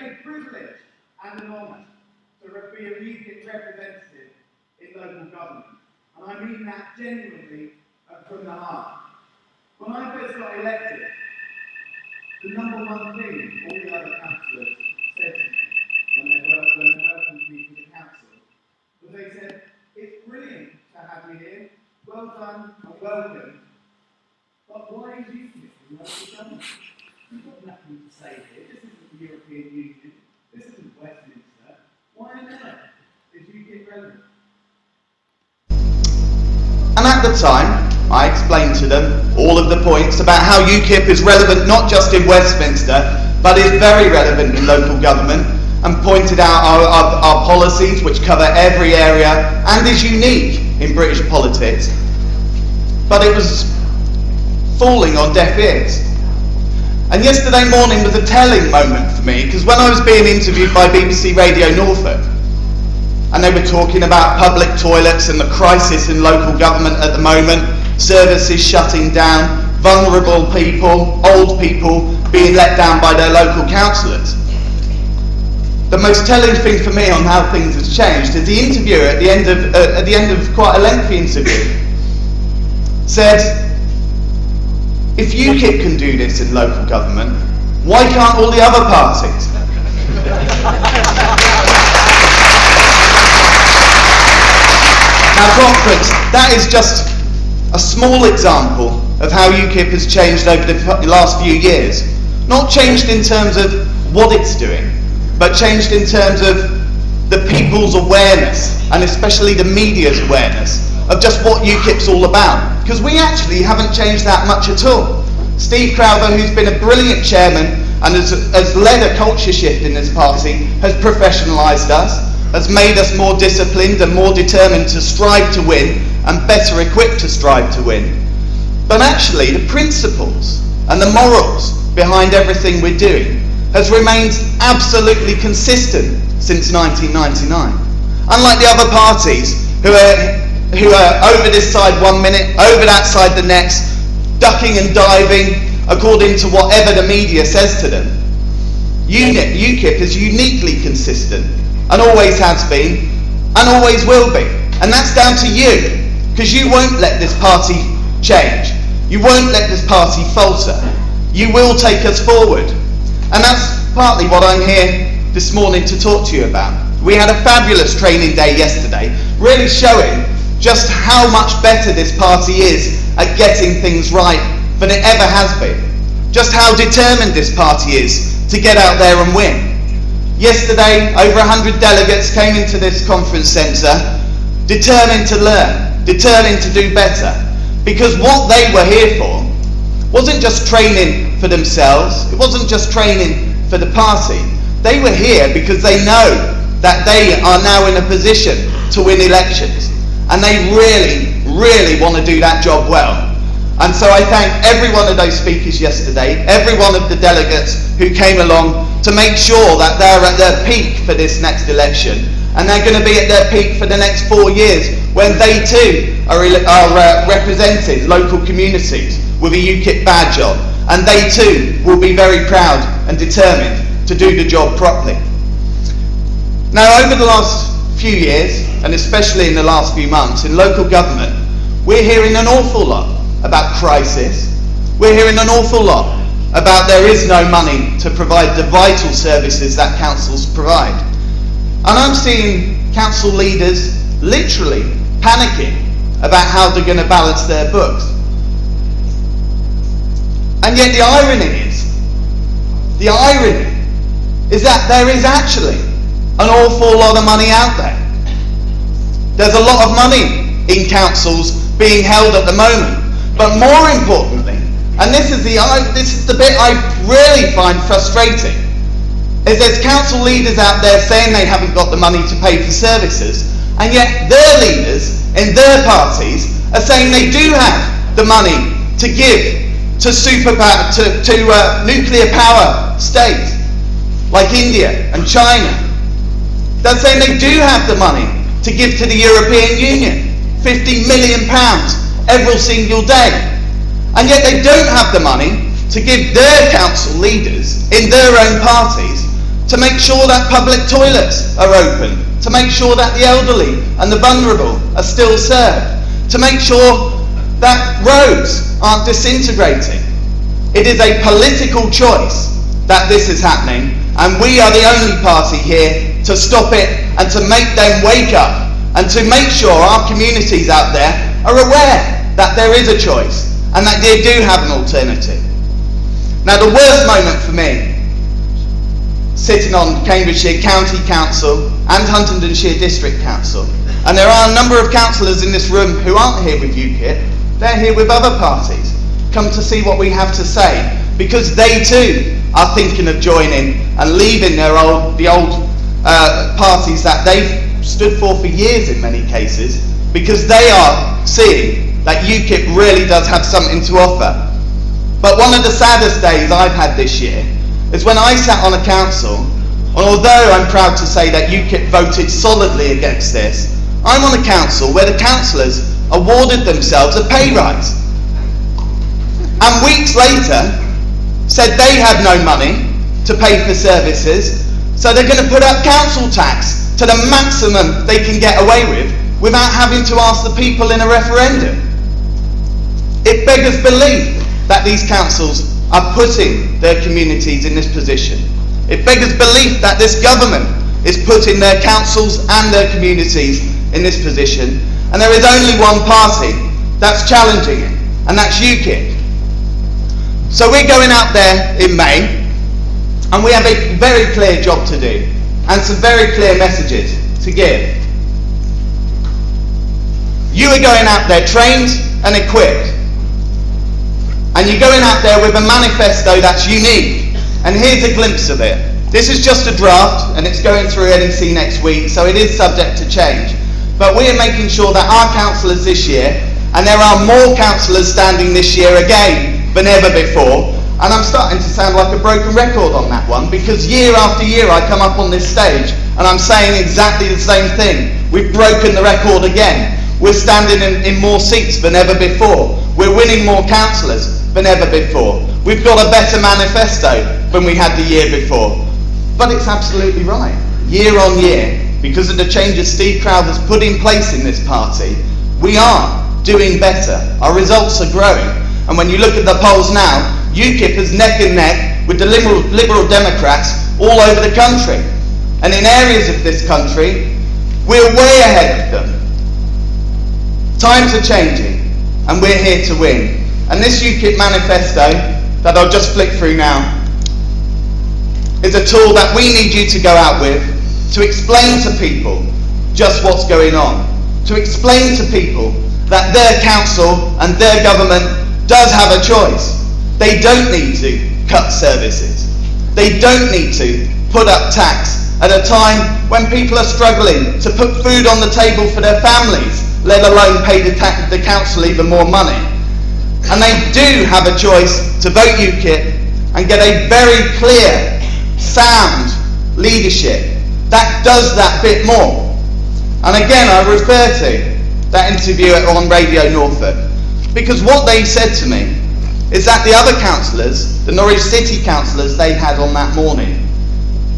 a privilege and an honour to be a UKIP representative in local government. And I mean that genuinely and from the heart. When I first got elected, the number one thing all the other councillors said to me when they welcomed me to the council was they said, "It's brilliant to have you here, well done and welcome, but why is UKIP in local government? You've got nothing to say here. This isn't the European Union. This isn't Westminster. Why on earth is UKIP relevant?" And at the time, I explained to them all of the points about how UKIP is relevant not just in Westminster, but is very relevant in local government, and pointed out our policies which cover every area and is unique in British politics. But it was falling on deaf ears. And yesterday morning was a telling moment for me, because when I was being interviewed by BBC Radio Norfolk, and they were talking about public toilets and the crisis in local government at the moment, services shutting down, vulnerable people, old people being let down by their local councillors. The most telling thing for me on how things have changed is the interviewer at the end of quite a lengthy interview said, "If UKIP can do this in local government, why can't all the other parties?" Now, Crockford, that is just a small example of how UKIP has changed over the last few years. Not changed in terms of what it's doing, but changed in terms of the people's awareness, and especially the media's awareness, of just what UKIP's all about. Because we actually haven't changed that much at all. Steve Crowther, who's been a brilliant chairman and has led a culture shift in this party, has professionalised us, has made us more disciplined and more determined to strive to win, and better equipped to strive to win. But actually, the principles and the morals behind everything we're doing has remained absolutely consistent since 1999. Unlike the other parties, who are over this side 1 minute, over that side the next, ducking and diving according to whatever the media says to them. UKIP is uniquely consistent, and always has been, and always will be. And that's down to you, because you won't let this party change. You won't let this party falter. You will take us forward. And that's partly what I'm here this morning to talk to you about. We had a fabulous training day yesterday, really showing just how much better this party is at getting things right than it ever has been. Just how determined this party is to get out there and win. Yesterday, over 100 delegates came into this conference centre determined to learn, determined to do better, because what they were here for wasn't just training for themselves, it wasn't just training for the party. They were here because they know that they are now in a position to win elections, and they really, really want to do that job well. And so I thank every one of those speakers yesterday, every one of the delegates who came along to make sure that they're at their peak for this next election, and they're going to be at their peak for the next 4 years when they too are representing local communities with a UKIP badge on, and they too will be very proud and determined to do the job properly. Now, over the last few years, and especially in the last few months, in local government, we're hearing an awful lot about crisis. We're hearing an awful lot about there is no money to provide the vital services that councils provide. And I'm seeing council leaders literally panicking about how they're going to balance their books. And yet the irony is that there is actually an awful lot of money out there. There's a lot of money in councils being held at the moment. But more importantly, and this is the bit I really find frustrating, is there's council leaders out there saying they haven't got the money to pay for services, and yet their leaders in their parties are saying they do have the money to give to nuclear power states like India and China. They're saying they do have the money to give to the European Union, £50 million every single day, and yet they don't have the money to give their council leaders in their own parties to make sure that public toilets are open, to make sure that the elderly and the vulnerable are still served, to make sure that roads aren't disintegrating. It is a political choice that this is happening, and we are the only party here to stop it and to make them wake up and to make sure our communities out there are aware that there is a choice and that they do have an alternative. Now, the worst moment for me, sitting on Cambridgeshire County Council and Huntingdonshire District Council, and there are a number of councillors in this room who aren't here with UKIP, they're here with other parties, come to see what we have to say, because they too are thinking of joining and leaving the old parties that they've stood for years in many cases, because they are seeing that UKIP really does have something to offer. But one of the saddest days I've had this year is when I sat on a council, and although I'm proud to say that UKIP voted solidly against this, I'm on a council where the councillors awarded themselves a pay rise, and weeks later said they had no money to pay for services, so they're going to put up council tax to the maximum they can get away with without having to ask the people in a referendum. It beggars belief that these councils are putting their communities in this position. It beggars belief that this government is putting their councils and their communities in this position, and there is only one party that's challenging it, and that's UKIP. So we're going out there in May, and we have a very clear job to do and some very clear messages to give. You are going out there trained and equipped, and you're going out there with a manifesto that's unique, and here's a glimpse of it. This is just a draft, and it's going through NEC next week, so it is subject to change, but we are making sure that our councillors this year, and there are more councillors standing this year again than ever before, and I'm starting to sound like a broken record on that one, because year after year I come up on this stage and I'm saying exactly the same thing. We've broken the record again. We're standing in more seats than ever before. We're winning more councillors than ever before. We've got a better manifesto than we had the year before. But it's absolutely right. Year on year, because of the changes Steve Crowther's put in place in this party, we are doing better. Our results are growing. And when you look at the polls now, UKIP is neck and neck with the Liberal Democrats all over the country. And in areas of this country, we're way ahead of them. Times are changing, and we're here to win. And this UKIP manifesto, that I'll just flick through now, is a tool that we need you to go out with to explain to people just what's going on. To explain to people that their council and their government does have a choice. They don't need to cut services. They don't need to put up tax at a time when people are struggling to put food on the table for their families, let alone pay the council even more money. And they do have a choice to vote UKIP and get a very clear, sound leadership that does that bit more. And again, I refer to that interview on Radio Norfolk, because what they said to me is that the other councillors, the Norwich City councillors they had on that morning,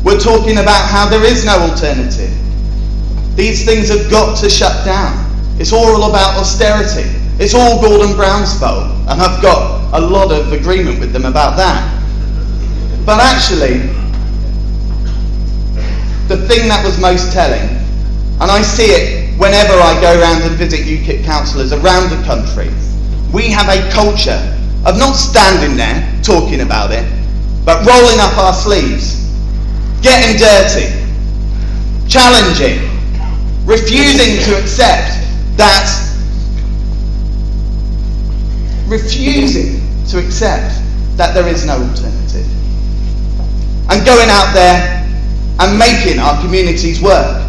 were talking about how there is no alternative. These things have got to shut down. It's all about austerity. It's all Gordon Brown's fault, and I've got a lot of agreement with them about that. But actually, the thing that was most telling, and I see it whenever I go around and visit UKIP councillors around the country, we have a culture of not standing there talking about it, but rolling up our sleeves, getting dirty, challenging, refusing to accept that there is no alternative, and going out there and making our communities work.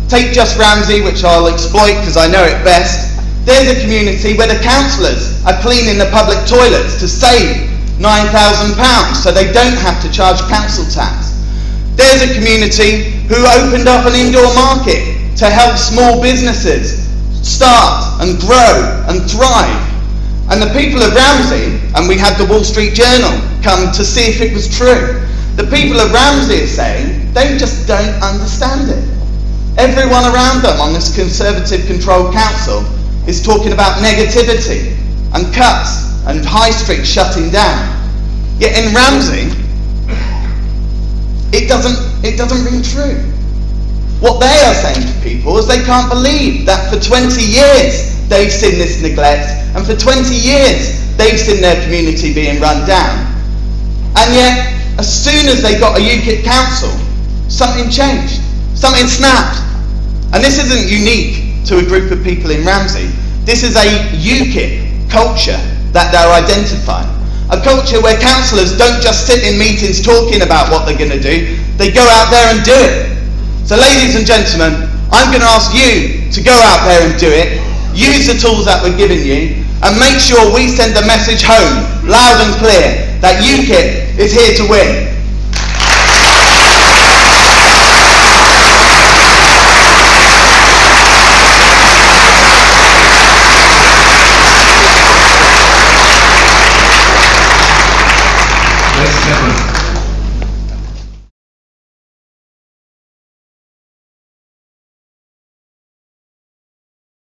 Take Just Ramsey, which I'll exploit because I know it best. There's a community where the councillors are cleaning the public toilets to save £9,000 so they don't have to charge council tax. There's a community who opened up an indoor market to help small businesses start and grow and thrive. And the people of Ramsey, and we had the Wall Street Journal come to see if it was true, The people of Ramsey are saying they just don't understand it. Everyone around them on this Conservative controlled council is talking about negativity and cuts and High Street shutting down. Yet in Ramsey, it doesn't ring true. What they are saying to people is they can't believe that for 20 years they've seen this neglect, and for 20 years they've seen their community being run down. And yet, as soon as they got a UKIP council, something changed, something snapped. And this isn't unique to a group of people in Ramsey. This is a UKIP culture that they're identifying. A culture where councillors don't just sit in meetings talking about what they're going to do, they go out there and do it. So ladies and gentlemen, I'm going to ask you to go out there and do it, use the tools that we're giving you, and make sure we send the message home, loud and clear, that UKIP is here to win.